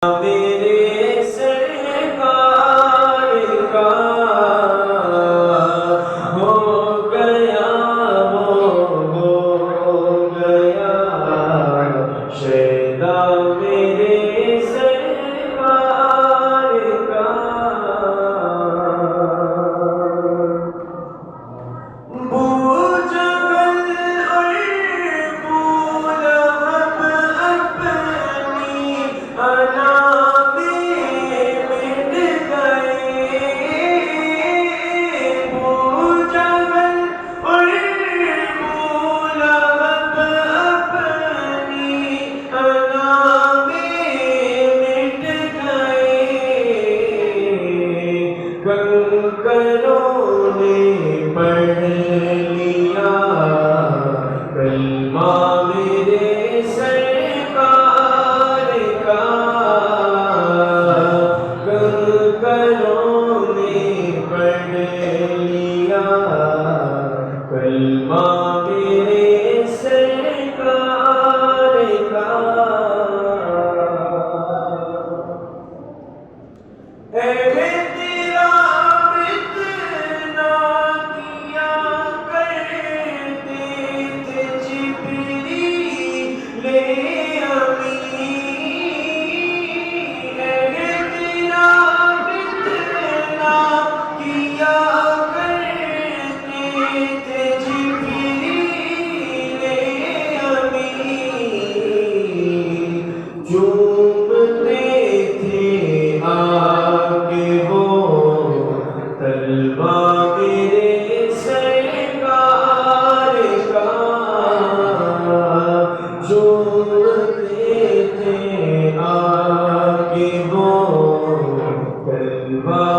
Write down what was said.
میرے سرکار کا ہو گیا ہو گیا شیدا میرے سرکار کا کنکروں نے پڑھ لیا کلمہ میرے سرکار کا کنکروں نے پڑھ لیا کلمہ میرے سرکار کا Wow.